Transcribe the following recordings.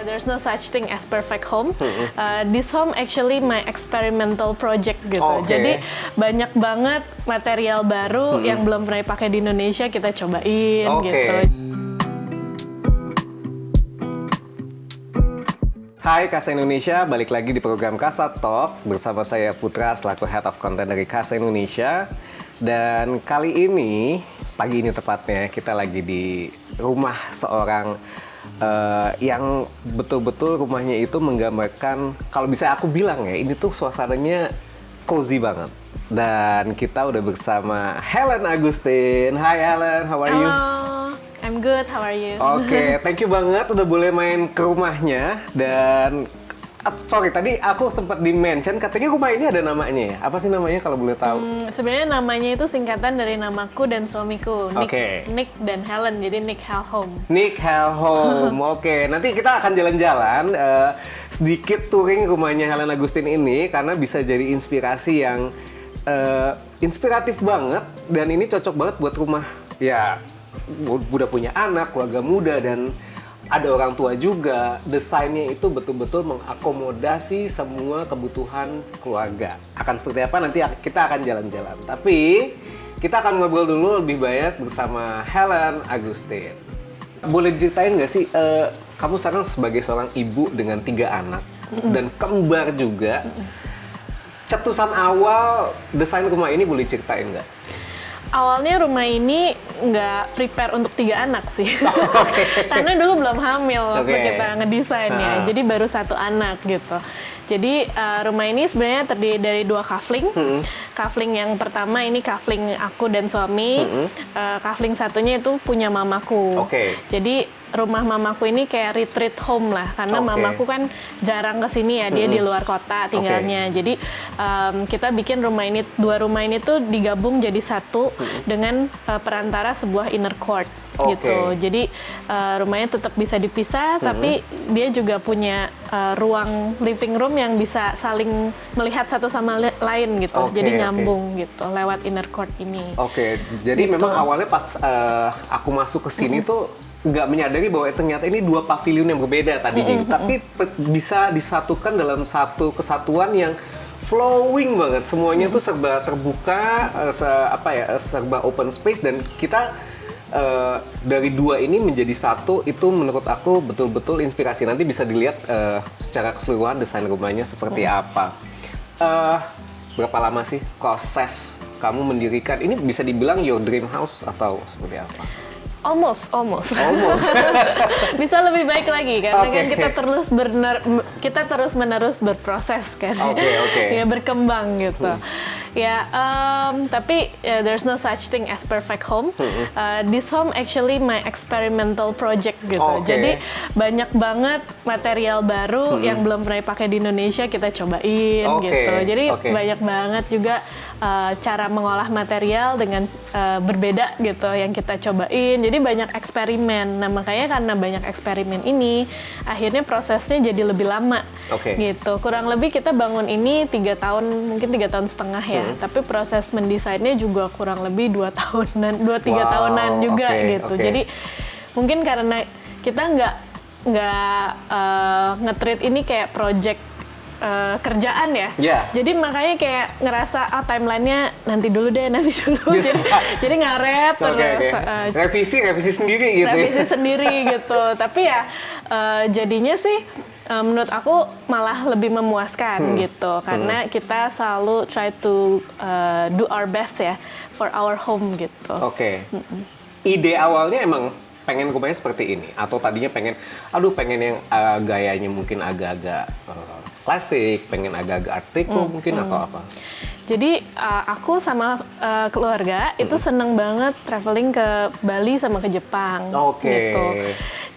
Yeah, there's no such thing as perfect home. This home actually my experimental project gitu. Jadi banyak banget material baru yang belum pernah dipakai di Indonesia kita cobain gitu. Hai Casa Indonesia, balik lagi di program Casa Talk bersama saya Putra selaku Head of Content dari Casa Indonesia. Dan kali ini, pagi ini tepatnya, kita lagi di rumah seorang yang betul-betul rumahnya itu menggambarkan, kalau bisa aku bilang ya, ini tuh suasananya cozy banget. Dan kita udah bersama Helen Agustin. Hai Helen, how are you? I'm good, how are you? Oke, thank you banget udah boleh main ke rumahnya. Dan sorry, tadi aku sempat di-mention katanya rumah ini ada namanya ya? Apa sih namanya kalau boleh tahu? Sebenarnya namanya itu singkatan dari namaku dan suamiku, Nick dan Helen, jadi Nick Hell Home. Nick Hell Home, oke. Nanti kita akan jalan-jalan, sedikit touring rumahnya Helen Agustin ini, karena bisa jadi inspirasi yang inspiratif banget. Dan ini cocok banget buat rumah, ya udah punya anak, keluarga muda, dan ada orang tua juga. Desainnya itu betul-betul mengakomodasi semua kebutuhan keluarga. Akan seperti apa nanti kita akan jalan-jalan. Tapi kita akan ngobrol dulu lebih banyak bersama Helen Agustin. Boleh diceritain nggak sih, kamu sekarang sebagai seorang ibu dengan 3 anak dan kembar juga, cetusan awal desain rumah ini boleh ceritain nggak? Awalnya rumah ini nggak prepare untuk 3 anak sih, karena dulu belum hamil waktu kita ngedesain ya, jadi baru 1 anak gitu. Jadi rumah ini sebenarnya terdiri dari 2 kafling. Kafling yang pertama ini kafling aku dan suami, kafling satunya itu punya mamaku. Jadi rumah mamaku ini kayak retreat home lah, karena mamaku kan jarang kesini ya, dia di luar kota tinggalnya. Jadi kita bikin rumah ini, 2 rumah ini tuh digabung jadi satu dengan perantara sebuah inner court gitu. Jadi rumahnya tetap bisa dipisah, tapi dia juga punya ruang living room yang bisa saling melihat satu sama lain gitu. Jadi nyambung gitu lewat inner court ini. Jadi gitu. Memang awalnya pas aku masuk ke sini tuh nggak menyadari bahwa ternyata ini 2 pavilion yang berbeda tadinya, tapi bisa disatukan dalam satu kesatuan yang flowing banget. Semuanya tuh serba terbuka, serba open space, dan kita dari 2 ini menjadi satu. Itu menurut aku betul-betul inspirasi. Nanti bisa dilihat secara keseluruhan desain rumahnya seperti apa. Berapa lama sih proses kamu mendirikan ini? Bisa dibilang your dream house atau seperti apa? Almost. Bisa lebih baik lagi karena kan kita terus menerus berproses kan, ya berkembang gitu. Tapi there's no such thing as perfect home. This home actually my experimental project gitu. Jadi banyak banget material baru yang belum pernah dipakai di Indonesia kita cobain gitu. Jadi banyak banget juga cara mengolah material dengan berbeda gitu yang kita cobain. Jadi banyak eksperimen. Nah makanya karena banyak eksperimen ini, akhirnya prosesnya jadi lebih lama gitu. Kurang lebih kita bangun ini 3 tahun, mungkin 3 tahun setengah ya. Tapi proses mendesainnya juga kurang lebih 2 tahunan, 2-3 tahunan juga gitu. Jadi mungkin karena kita nggak nge-treat ini kayak project kerjaan ya, jadi makanya kayak ngerasa timelinenya nanti dulu. jadi ngaret terus revisi sendiri gitu. Revisi sendiri gitu. Tapi ya jadinya sih menurut aku malah lebih memuaskan gitu, karena kita selalu try to do our best ya for our home gitu. Ide awalnya emang pengen rumahnya seperti ini, atau tadinya pengen yang gayanya mungkin agak-agak klasik, pengen agak-agak art deco mungkin, atau apa? Jadi aku sama keluarga itu seneng banget traveling ke Bali sama ke Jepang gitu.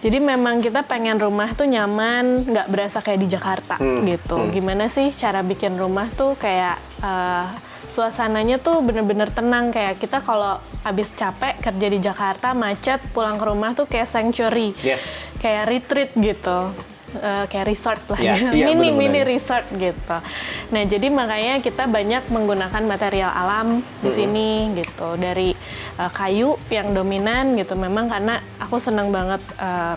Jadi memang kita pengen rumah tuh nyaman, nggak berasa kayak di Jakarta gitu. Gimana sih cara bikin rumah tuh kayak suasananya tuh bener-bener tenang, kayak kita kalau habis capek kerja di Jakarta macet, pulang ke rumah tuh kayak sanctuary, kayak retreat gitu. kayak resort lah, Ya, gitu. iya, mini bener-bener. resort gitu. Nah jadi makanya kita banyak menggunakan material alam di sini gitu, dari kayu yang dominan gitu. Memang karena aku senang banget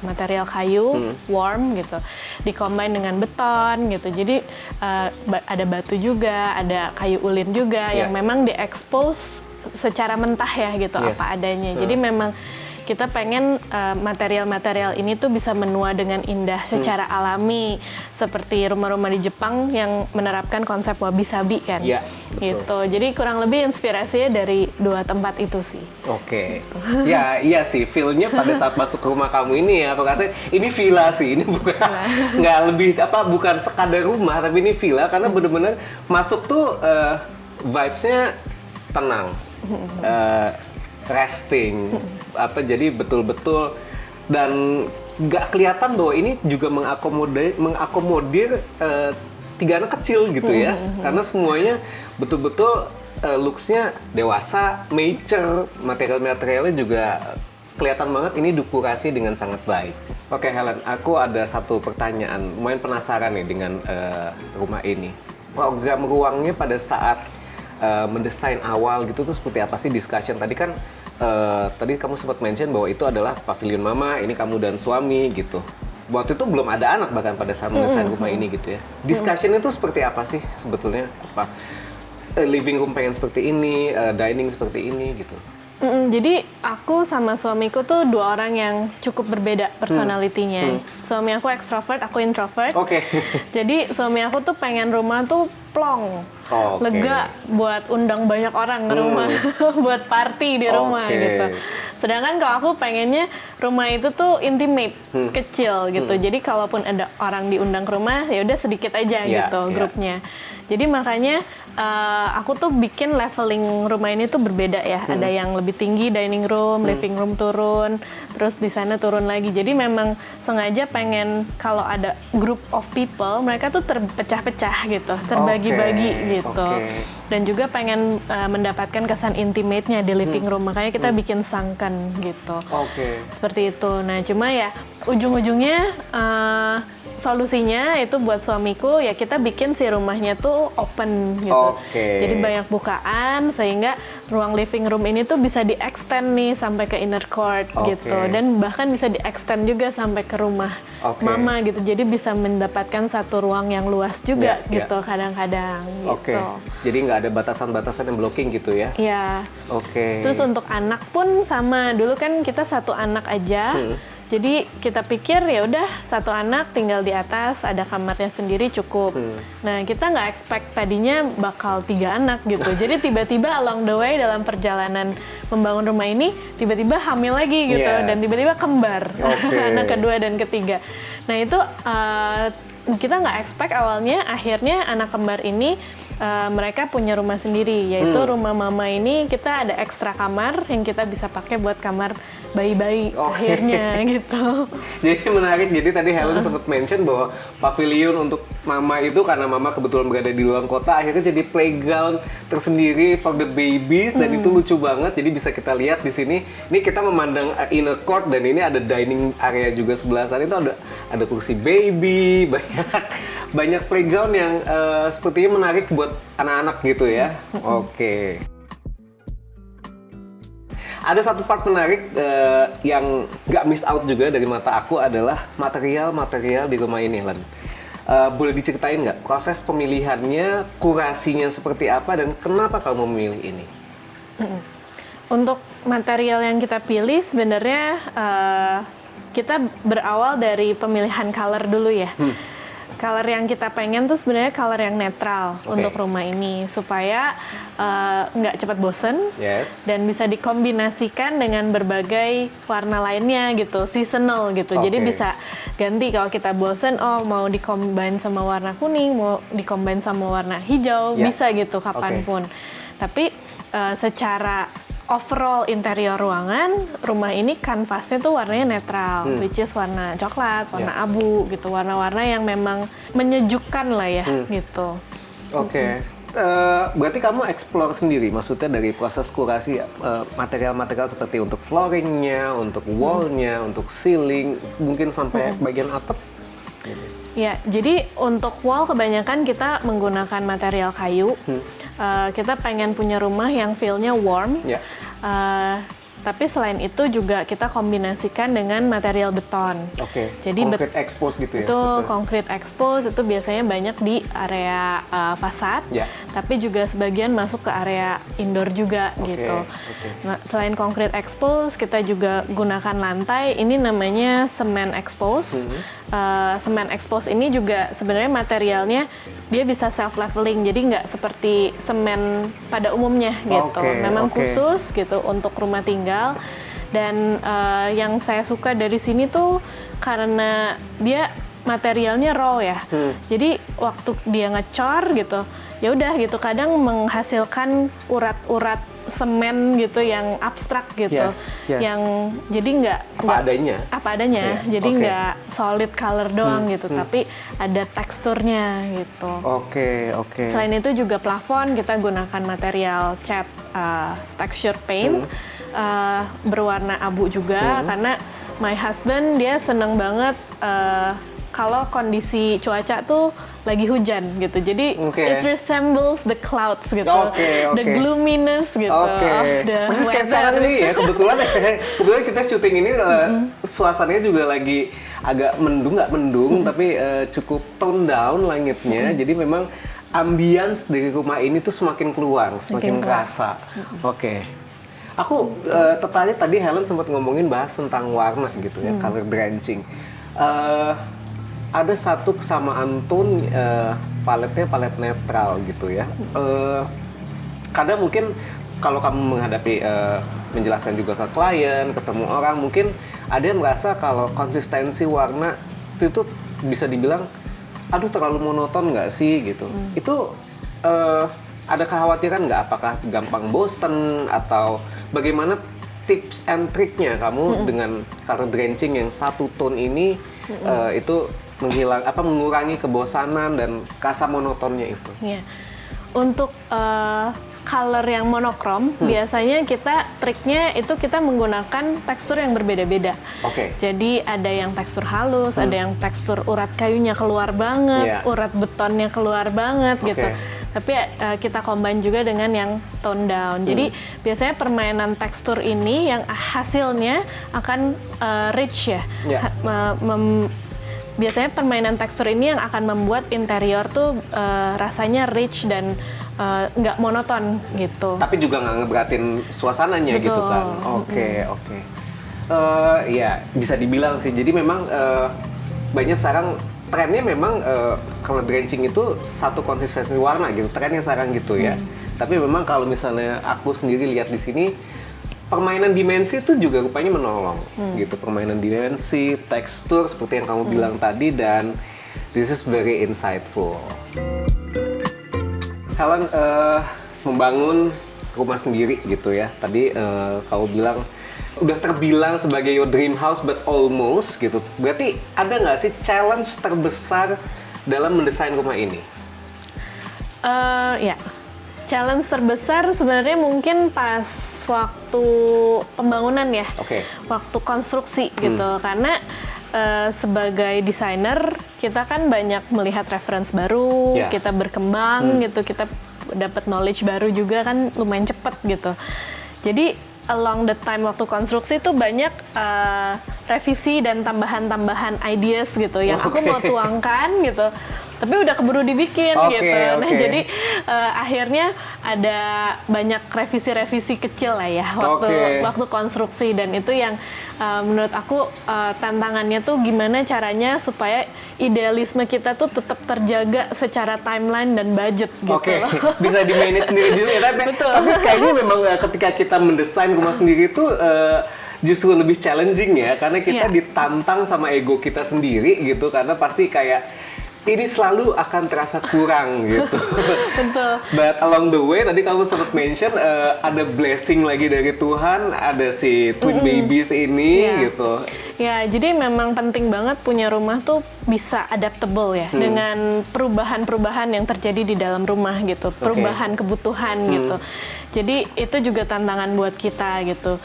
material kayu, warm gitu, dikombin dengan beton gitu. Jadi ada batu juga, ada kayu ulin juga yang memang diekspos secara mentah ya gitu, Yes. apa adanya. Jadi memang kita pengen material-material ini tuh bisa menua dengan indah secara alami, seperti rumah-rumah di Jepang yang menerapkan konsep wabi-sabi kan. Iya, betul. Gitu. Jadi kurang lebih inspirasinya dari dua tempat itu sih. Oke. Ya, iya sih, feel-nya pada saat masuk ke rumah kamu ini ya, aku rasa ini villa sih, ini bukan nggak lebih bukan sekadar rumah, tapi ini villa karena bener-bener masuk tuh vibes-nya tenang, resting, jadi betul-betul dan nggak kelihatan bahwa ini juga mengakomodir 3 anak kecil gitu ya, karena semuanya betul-betul looks-nya dewasa, mature, material-materialnya juga kelihatan banget ini dekorasi dengan sangat baik. Oke Helen, aku ada satu pertanyaan, lumayan penasaran nih dengan rumah ini. Program ruangnya pada saat mendesain awal gitu tuh seperti apa sih discussion? Tadi kan tadi kamu sempat mention bahwa itu adalah pavilion mama, ini kamu dan suami gitu. Waktu itu belum ada anak bahkan pada saat mendesain rumah ini gitu ya. Discussion itu seperti apa sih sebetulnya? Apa living room pengen seperti ini, dining seperti ini gitu? Jadi aku sama suamiku tuh dua orang yang cukup berbeda personalitinya. Suami aku ekstrovert, aku introvert. Oke. Jadi suami aku tuh pengen rumah tuh plong, Oke. lega buat undang banyak orang ke rumah, buat party di rumah Oke. gitu. Sedangkan kalau aku pengennya rumah itu tuh intimate, kecil gitu. Jadi kalaupun ada orang diundang ke rumah, ya udah sedikit aja gitu grupnya. Jadi makanya aku tuh bikin leveling rumah ini tuh berbeda ya. Ada yang lebih tinggi dining room, living room turun, terus di sana turun lagi. Jadi memang sengaja pengen kalau ada group of people, mereka tuh terpecah-pecah gitu, terbagi-bagi gitu. Dan juga pengen mendapatkan kesan intimate-nya di living room. Makanya kita bikin sunken gitu. Seperti itu. Nah, cuma ya ujung-ujungnya solusinya itu buat suamiku ya kita bikin si rumahnya tuh open gitu. Jadi banyak bukaan sehingga ruang living room ini tuh bisa di-extend nih sampai ke inner court gitu. Dan bahkan bisa di-extend juga sampai ke rumah mama gitu. Jadi bisa mendapatkan satu ruang yang luas juga gitu kadang-kadang gitu. Jadi nggak ada batasan-batasan yang blocking gitu ya? Iya. Terus untuk anak pun sama. Dulu kan kita satu anak aja. Jadi kita pikir ya udah satu anak tinggal di atas, ada kamarnya sendiri cukup. Nah kita nggak expect tadinya bakal 3 anak gitu. Jadi tiba-tiba along the way dalam perjalanan membangun rumah ini, tiba-tiba hamil lagi gitu. Dan tiba-tiba kembar, anak kedua dan ketiga. Nah itu kita nggak expect awalnya, akhirnya anak kembar ini mereka punya rumah sendiri, yaitu rumah mama ini kita ada ekstra kamar yang kita bisa pakai buat kamar bayi-bayi akhirnya gitu. Jadi menarik, jadi tadi Helen sempat mention bahwa pavilion untuk mama itu karena mama kebetulan berada di luar kota, akhirnya jadi playground tersendiri for the babies dan itu lucu banget. Jadi bisa kita lihat di sini, ini kita memandang inner court dan ini ada dining area juga sebelah sana, itu ada kursi baby, banyak playground yang sepertinya menarik buat anak-anak gitu ya. Ada satu part menarik yang nggak miss out juga dari mata aku adalah material-material di rumah ini, Len. Boleh diceritain nggak proses pemilihannya, kurasinya seperti apa, dan kenapa kamu memilih ini? Untuk material yang kita pilih sebenarnya kita berawal dari pemilihan color dulu ya. Color yang kita pengen tuh sebenarnya color yang netral untuk rumah ini supaya nggak cepat bosen dan bisa dikombinasikan dengan berbagai warna lainnya gitu, seasonal gitu. Jadi bisa ganti kalau kita bosen, mau dikombin sama warna kuning, mau dikombin sama warna hijau, bisa gitu kapanpun. Tapi secara overall interior ruangan, rumah ini kanvasnya tuh warnanya netral, which is warna coklat, warna abu gitu, warna-warna yang memang menyejukkan lah ya gitu. Berarti kamu explore sendiri, maksudnya dari proses kurasi material-material seperti untuk flooringnya, untuk wallnya, untuk ceiling, mungkin sampai bagian atap? gitu? Ya, jadi untuk wall kebanyakan kita menggunakan material kayu. Kita pengen punya rumah yang feel-nya warm. Ya. Tapi selain itu juga kita kombinasikan dengan material beton. Oke. Jadi concrete expose gitu ya? Itu concrete expose itu biasanya banyak di area fasad, Ya. tapi juga sebagian masuk ke area indoor juga gitu. Oke. Nah, selain concrete expose, kita juga gunakan lantai. Ini namanya cement expose. Cement expose ini juga sebenarnya materialnya dia bisa self leveling, jadi nggak seperti semen pada umumnya gitu. Memang khusus gitu untuk rumah tinggal. Dan yang saya suka dari sini tuh karena dia materialnya raw ya. Jadi waktu dia ngecor gitu, ya udah gitu kadang menghasilkan urat-urat semen gitu yang abstrak gitu. Yang jadi nggak apa adanya. Jadi nggak solid color doang gitu, tapi ada teksturnya gitu. Oke. Selain itu juga plafon kita gunakan material cat texture paint berwarna abu juga karena my husband dia seneng banget kalau kondisi cuaca tuh lagi hujan gitu. Jadi it resembles the clouds gitu. The gloominess gitu of the persis kayak weather. sekarang ini ya, kebetulan kita syuting ini suasananya juga lagi agak mendung, nggak mendung tapi cukup tone down langitnya. Jadi memang ambience dari rumah ini tuh semakin keluar, semakin kerasa. Aku tertarik tadi Helen sempat ngomongin bahas tentang warna gitu ya, color drenching. Ada satu kesamaan tone, paletnya palet netral gitu ya. Kadang mungkin kalau kamu menghadapi menjelaskan juga ke klien, ketemu orang, mungkin ada yang merasa kalau konsistensi warna itu bisa dibilang, aduh terlalu monoton nggak sih gitu. Itu ada kekhawatiran nggak? Apakah gampang bosen atau bagaimana tips and triknya kamu dengan color drenching yang satu tone ini itu mengurangi kebosanan dan rasa monotonnya itu? Yeah. Untuk color yang monokrom, biasanya triknya itu kita menggunakan tekstur yang berbeda-beda. Jadi ada yang tekstur halus, ada yang tekstur urat kayunya keluar banget, urat betonnya keluar banget gitu. Tapi kita combine juga dengan yang tone down. Jadi biasanya permainan tekstur ini yang hasilnya akan rich ya. Biasanya permainan tekstur ini yang akan membuat interior tuh rasanya rich dan nggak monoton gitu. Tapi juga nggak ngeberatin suasananya gitu kan. Ya bisa dibilang sih. Jadi memang banyak sekarang trennya memang color drenching itu satu konsistensi warna gitu. Trennya sekarang gitu ya. Tapi memang kalau misalnya aku sendiri lihat di sini, permainan dimensi itu juga rupanya menolong gitu. Permainan dimensi, tekstur seperti yang kamu bilang tadi, dan this is very insightful. Helen membangun rumah sendiri gitu ya. Tadi kamu bilang udah terbilang sebagai your dream house but almost gitu. Berarti ada nggak sih challenge terbesar dalam mendesain rumah ini? Ya. Challenge terbesar sebenarnya mungkin pas waktu pembangunan ya, waktu konstruksi gitu, karena sebagai desainer kita kan banyak melihat reference baru, kita berkembang gitu, kita dapat knowledge baru juga kan lumayan cepet gitu. Jadi along the time waktu konstruksi itu banyak revisi dan tambahan-tambahan ideas gitu yang aku mau tuangkan gitu. Tapi udah keburu dibikin gitu. Nah jadi akhirnya ada banyak revisi-revisi kecil lah ya waktu konstruksi, dan itu yang menurut aku tantangannya tuh gimana caranya supaya idealisme kita tuh tetap terjaga secara timeline dan budget gitu. Bisa di-manage sendiri dulu ya. Tapi kayaknya memang ketika kita mendesain rumah sendiri tuh justru lebih challenging ya, karena kita ditantang sama ego kita sendiri gitu, karena pasti kayak ini selalu akan terasa kurang gitu. Betul. But along the way, tadi kamu sempat mention ada blessing lagi dari Tuhan, ada si twin babies ini gitu. Ya, jadi memang penting banget punya rumah tuh bisa adaptable ya dengan perubahan-perubahan yang terjadi di dalam rumah gitu, perubahan kebutuhan gitu. Jadi itu juga tantangan buat kita gitu.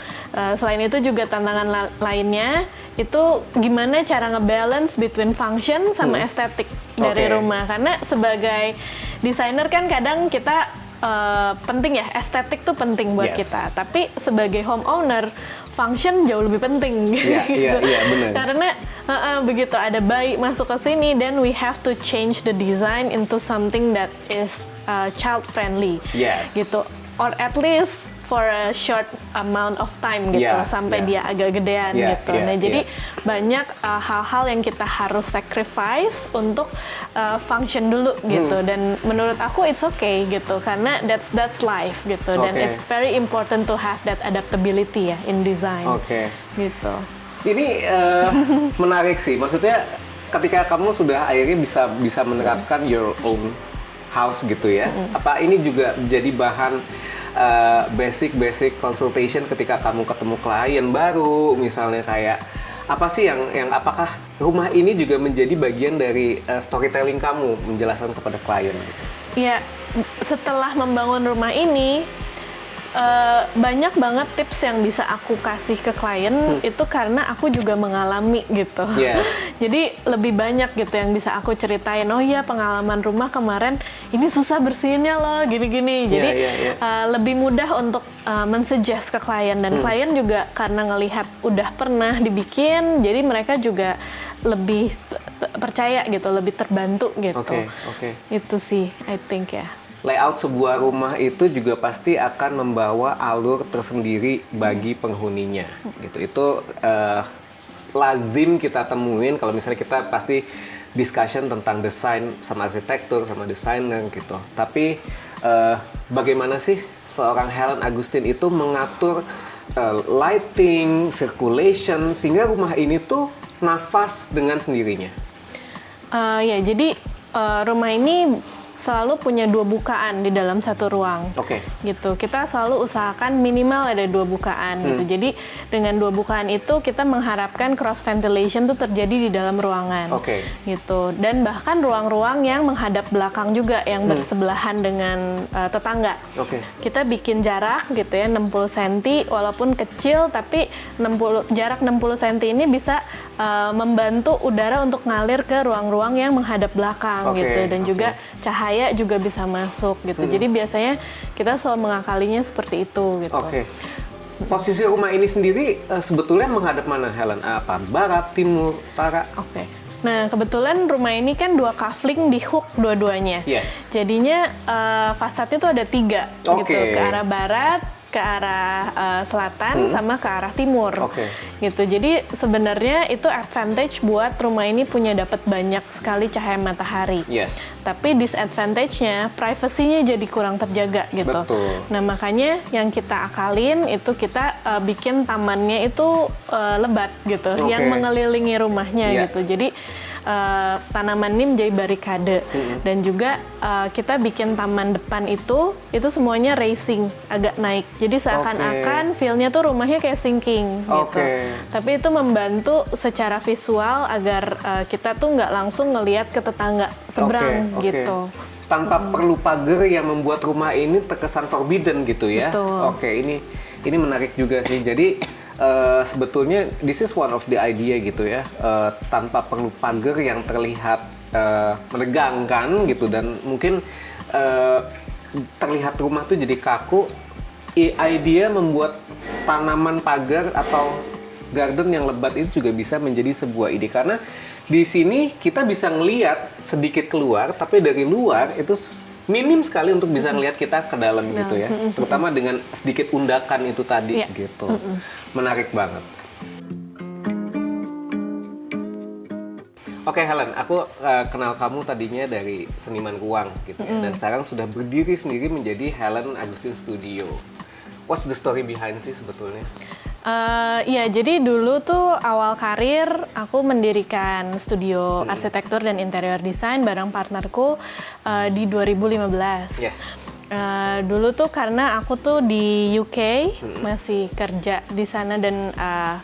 Selain itu juga tantangan lainnya itu gimana cara ngebalance between function sama estetik dari rumah. Karena sebagai desainer kan kadang kita penting ya, estetik tuh penting buat kita. Tapi sebagai homeowner, function jauh lebih penting. Iya, benar. Karena begitu ada bayi masuk ke sini, then we have to change the design into something that is child friendly. Gitu. Or at least for a short amount of time gitu, sampai dia agak gedean gitu. Nah, jadi banyak hal-hal yang kita harus sacrifice untuk function dulu gitu. Dan menurut aku it's okay gitu, karena that's life gitu. Dan it's very important to have that adaptability ya in design. Gitu. Ini menarik sih, maksudnya ketika kamu sudah akhirnya bisa menerapkan your own house gitu ya. Apa ini juga jadi bahan basic consultation ketika kamu ketemu klien baru, misalnya kayak apa sih yang apakah rumah ini juga menjadi bagian dari storytelling kamu menjelaskan kepada klien gitu? Ya, setelah membangun rumah ini banyak banget tips yang bisa aku kasih ke klien itu karena aku juga mengalami gitu. Jadi lebih banyak gitu yang bisa aku ceritain. Oh iya, pengalaman rumah kemarin ini susah bersihinnya loh, gini-gini. Jadi lebih mudah untuk mensuggest ke klien, dan klien juga karena ngelihat udah pernah dibikin, jadi mereka juga lebih percaya gitu, lebih terbantu gitu. Itu sih, I think ya. Layout sebuah rumah itu juga pasti akan membawa alur tersendiri bagi penghuninya gitu. Itu lazim kita temuin kalau misalnya kita pasti discussion tentang desain sama arsitektur sama desainer gitu. Tapi bagaimana sih seorang Helen Agustin itu mengatur lighting, circulation sehingga rumah ini tuh nafas dengan sendirinya? Ya, jadi rumah ini selalu punya 2 bukaan di dalam satu ruang. Gitu. Kita selalu usahakan minimal ada 2 bukaan gitu. Jadi dengan 2 bukaan itu kita mengharapkan cross ventilation tuh terjadi di dalam ruangan. Gitu. Dan bahkan ruang-ruang yang menghadap belakang juga yang bersebelahan dengan tetangga. Kita bikin jarak gitu ya 60 cm walaupun kecil, tapi jarak 60 cm ini bisa membantu udara untuk ngalir ke ruang-ruang yang menghadap belakang gitu, dan juga cahaya juga bisa masuk gitu. Jadi biasanya kita selalu mengakalinya seperti itu gitu. Posisi rumah ini sendiri sebetulnya menghadap mana, Helen? Apa? Barat, timur, utara? Nah, kebetulan rumah ini kan 2 kafling di hook dua-duanya. Jadinya fasadnya tuh ada 3 gitu, ke arah barat, ke arah selatan, sama ke arah timur. Gitu. Jadi sebenarnya itu advantage buat rumah ini punya dapat banyak sekali cahaya matahari. Tapi disadvantage-nya privacy-nya jadi kurang terjaga gitu. Nah, makanya yang kita akalin itu kita bikin tamannya itu lebat gitu, yang mengelilingi rumahnya gitu. Jadi tanaman ini menjadi barikade, dan juga kita bikin taman depan itu semuanya racing, agak naik. Jadi seakan-akan feel-nya tuh rumahnya kayak sinking gitu. Tapi itu membantu secara visual agar kita tuh nggak langsung ngelihat ke tetangga seberang gitu. Tanpa perlu pagar yang membuat rumah ini terkesan forbidden gitu ya. Ini menarik juga sih. Jadi sebetulnya this is one of the idea gitu ya, tanpa perlu pagar yang terlihat menegangkan gitu, dan mungkin terlihat rumah tuh jadi kaku. Idea membuat tanaman pagar atau garden yang lebat itu juga bisa menjadi sebuah ide, karena di sini kita bisa ngelihat sedikit keluar, tapi dari luar itu minim sekali untuk bisa ngelihat kita ke dalam gitu ya, terutama dengan sedikit undakan itu tadi gitu. Menarik banget. Helen, aku kenal kamu tadinya dari seniman ruang gitu ya, dan sekarang sudah berdiri sendiri menjadi Helen Agustin Studio. What's the story behind sih sebetulnya? Ya, jadi dulu tuh awal karir aku mendirikan studio arsitektur dan interior design bareng partnerku di 2015. Dulu tuh karena aku tuh di UK masih kerja di sana dan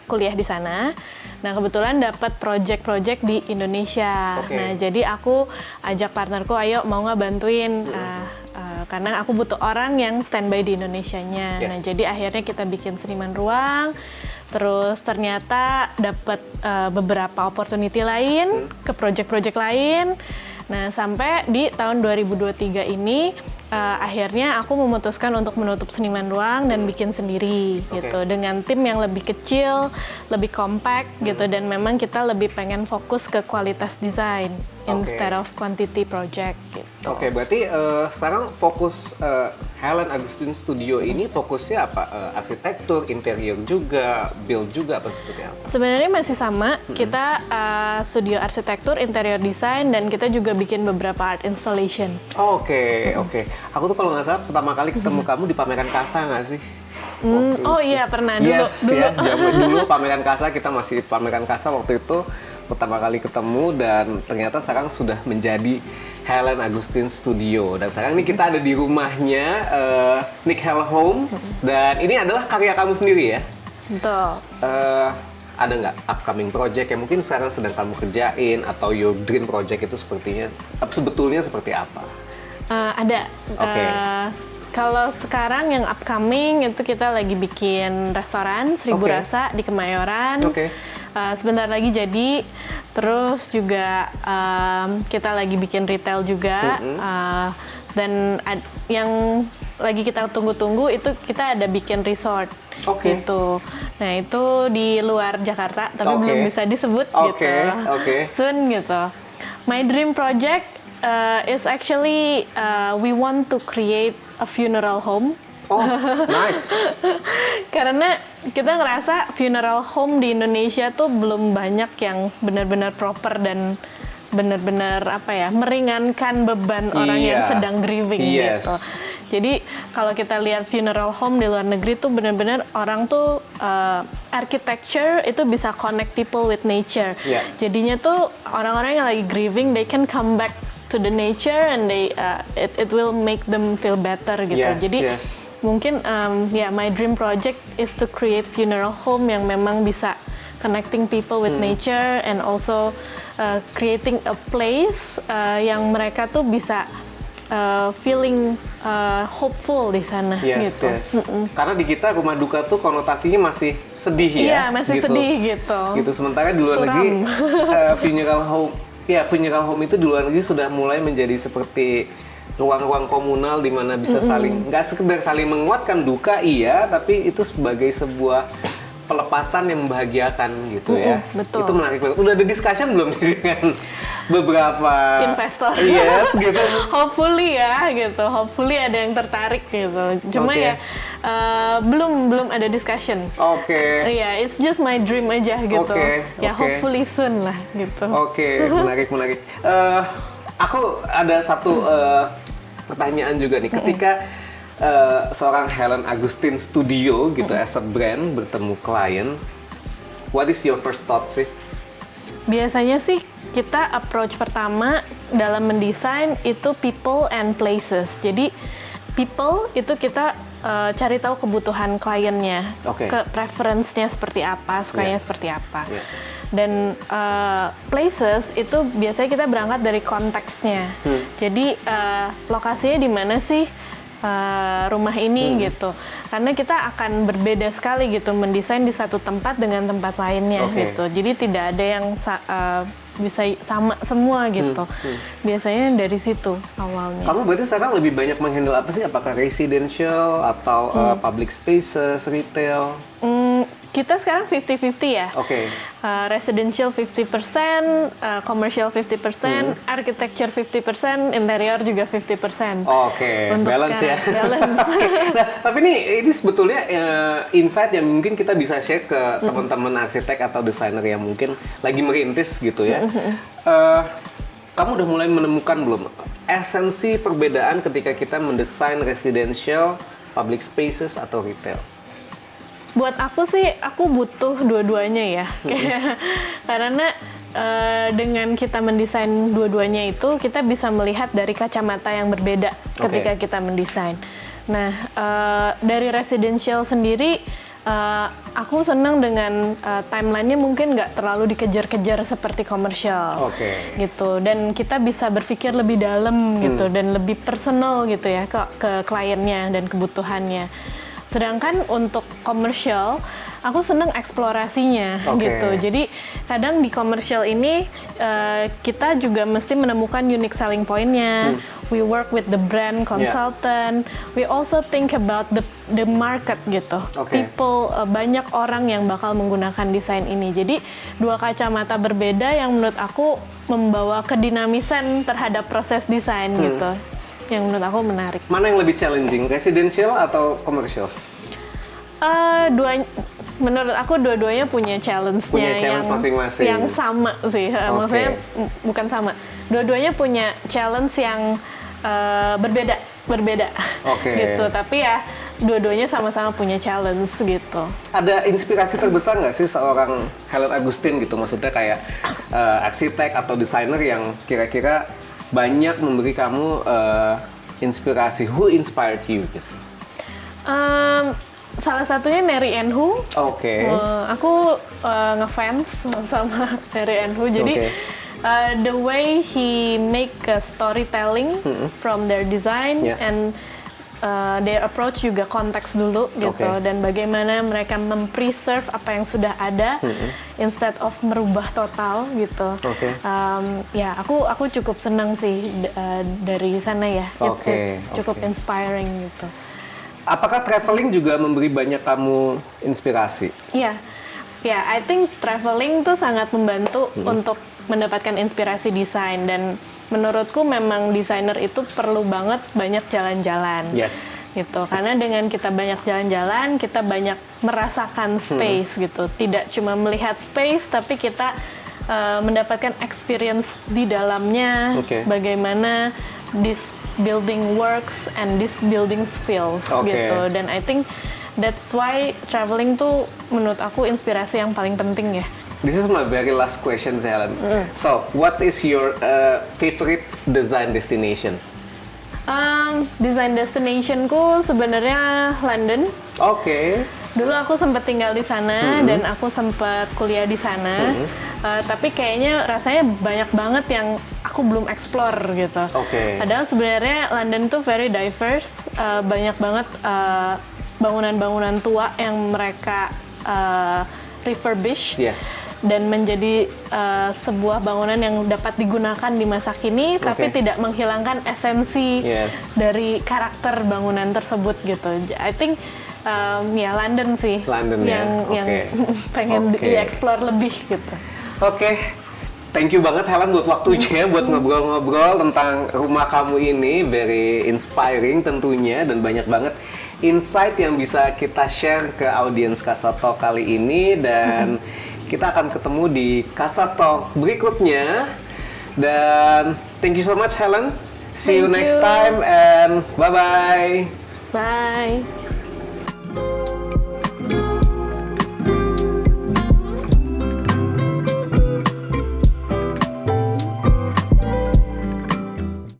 kuliah di sana. Nah, kebetulan dapat project-project di Indonesia. Oke. Nah, jadi aku ajak partnerku, ayo mau nggak bantuin? Karena aku butuh orang yang standby di Indonesianya. Yes. Nah, jadi akhirnya kita bikin Seniman Ruang. Terus ternyata dapat beberapa opportunity lain ke project-project lain. Nah, sampai di tahun 2023 ini akhirnya aku memutuskan untuk menutup Seniman Ruang dan bikin sendiri gitu, dengan tim yang lebih kecil, lebih compact gitu, dan memang kita lebih pengen fokus ke kualitas desain instead of quantity project gitu. Oke, berarti sekarang fokus Helen Agustin Studio ini fokusnya apa? Arsitektur, interior juga, build juga, apa seperti apa? Sebenarnya masih sama, kita studio arsitektur, interior design, dan kita juga bikin beberapa art installation. Oke. Aku tuh kalau nggak salah pertama kali ketemu kamu di pameran Kasa nggak sih? Oh iya, pernah dulu. Yes, ya, zaman dulu pameran Kasa, kita masih di pameran Kasa waktu itu pertama kali ketemu, dan ternyata sekarang sudah menjadi Helen Agustin Studio. Dan sekarang ini kita ada di rumahnya Nick Hell Home, dan ini adalah karya kamu sendiri ya? Betul. Ada nggak upcoming project yang mungkin sekarang sedang kamu kerjain, atau your dream project itu sebetulnya seperti apa? Ada. Kalau sekarang yang upcoming itu kita lagi bikin restoran Seribu Rasa di Kemayoran. Sebentar lagi jadi. Terus juga kita lagi bikin retail juga. Dan yang lagi kita tunggu-tunggu itu kita ada bikin resort gitu. Nah, itu di luar Jakarta tapi belum bisa disebut gitu. Soon gitu. My dream project is actually we want to create a funeral home. Oh, nice. Karena kita ngerasa funeral home di Indonesia tuh belum banyak yang benar-benar proper dan benar-benar meringankan beban orang yang sedang grieving gitu. Jadi kalau kita lihat funeral home di luar negeri tuh benar-benar orang tuh architecture itu bisa connect people with nature. Jadinya tuh orang-orang yang lagi grieving, they can come back to the nature and it will make them feel better gitu. Jadi mungkin my dream project is to create funeral home yang memang bisa connecting people with nature and also creating a place yang mereka tuh bisa feeling hopeful di sana gitu. Karena di kita rumah duka tuh konotasinya masih sedih ya. Iya, masih sedih gitu. Gitu, sementara di luar negeri funeral home itu di luar negeri sudah mulai menjadi seperti ruang-ruang komunal di mana bisa saling, nggak sekedar saling menguatkan duka, tapi itu sebagai sebuah pelepasan yang membahagiakan gitu ya. Betul. Itu menarik banget. Udah ada discussion belum dengan beberapa investor? Yes, gitu. Hopefully ya, gitu. Hopefully ada yang tertarik gitu. Cuma belum ada discussion. Iya, it's just my dream aja gitu. Hopefully soon lah gitu. Menarik. Aku ada satu pertanyaan juga nih. Ketika seorang Helen Agustin Studio gitu as a brand bertemu klien, what is your first thought sih? Biasanya sih kita approach pertama dalam mendesain itu people and places. Jadi people itu kita cari tahu kebutuhan kliennya, ke preference-nya seperti apa, sukanya seperti apa. Dan places itu biasanya kita berangkat dari konteksnya. Jadi lokasinya di mana sih rumah ini gitu, karena kita akan berbeda sekali gitu mendesain di satu tempat dengan tempat lainnya gitu, jadi tidak ada yang bisa sama semua gitu. Biasanya dari situ awalnya. Kamu berarti sekarang lebih banyak menghandle apa sih? Apakah residential atau public spaces, retail? Kita sekarang 50-50 ya. Residential 50%, commercial 50%, architecture 50%, interior juga 50%. Balance ya. Balance. Nah, tapi ini sebetulnya insight yang mungkin kita bisa share ke teman-teman arsitek atau desainer yang mungkin lagi merintis gitu ya. Kamu udah mulai menemukan belum esensi perbedaan ketika kita mendesain residential, public spaces atau retail? Buat aku sih, aku butuh dua-duanya ya. Karena dengan kita mendesain dua-duanya itu, kita bisa melihat dari kacamata yang berbeda ketika kita mendesain. Nah, dari residential sendiri, Aku senang dengan timelinenya mungkin nggak terlalu dikejar-kejar seperti komersial, gitu. Dan kita bisa berpikir lebih dalam gitu dan lebih personal gitu ya ke kliennya dan kebutuhannya. Sedangkan untuk komersial, aku senang eksplorasinya gitu. Jadi kadang di komersial ini kita juga mesti menemukan unique selling point-nya. We work with the brand consultant. We also think about the market gitu. People, banyak orang yang bakal menggunakan desain ini. Jadi dua kacamata berbeda yang menurut aku membawa kedinamisan terhadap proses desain gitu. Yang menurut aku menarik. Mana yang lebih challenging, residential atau commercial? Menurut aku dua-duanya punya challenge-nya masing-masing. Yang sama sih. Maksudnya bukan sama. Dua-duanya punya challenge yang berbeda. Gitu. Tapi ya dua-duanya sama-sama punya challenge gitu. Ada inspirasi terbesar nggak sih seorang Helen Agustin gitu? Maksudnya kayak arsitek atau desainer yang kira-kira banyak memberi kamu inspirasi. Who inspired you gitu? Salah satunya Mary Ann Hu. Aku ngefans sama Mary Ann Hu. Jadi the way he make a storytelling from their design and their approach juga konteks dulu gitu, dan bagaimana mereka mempreserve apa yang sudah ada instead of merubah total gitu. Ya aku cukup senang sih dari sana ya. Cukup inspiring gitu. Apakah traveling juga memberi banyak kamu inspirasi? Iya, I think traveling tuh sangat membantu untuk mendapatkan inspirasi desain, dan menurutku memang desainer itu perlu banget banyak jalan-jalan. Gitu, karena dengan kita banyak jalan-jalan, kita banyak merasakan space gitu. Tidak cuma melihat space, tapi kita mendapatkan experience di dalamnya, bagaimana this building works and this building feels gitu. Dan I think that's why traveling tuh menurut aku inspirasi yang paling penting ya. This is my very last question, Helen. So, what is your favorite design destination? Design destinationku sebenarnya London. Dulu aku sempat tinggal di sana dan aku sempat kuliah di sana. Tapi kayaknya rasanya banyak banget yang aku belum explore gitu. Padahal sebenarnya London tuh very diverse, banyak banget bangunan-bangunan tua yang mereka refurbish dan menjadi sebuah bangunan yang dapat digunakan di masa kini, tapi tidak menghilangkan esensi dari karakter bangunan tersebut gitu. I think ya London sih yang pengen dieksplor lebih gitu. Thank you banget Helen buat waktunya, buat ngobrol-ngobrol tentang rumah kamu ini. Very inspiring tentunya, dan banyak banget insight yang bisa kita share ke audiens Casa Talk kali ini. Dan kita akan ketemu di Casa Talk berikutnya. Dan thank you so much Helen. See you next time and bye-bye. Bye.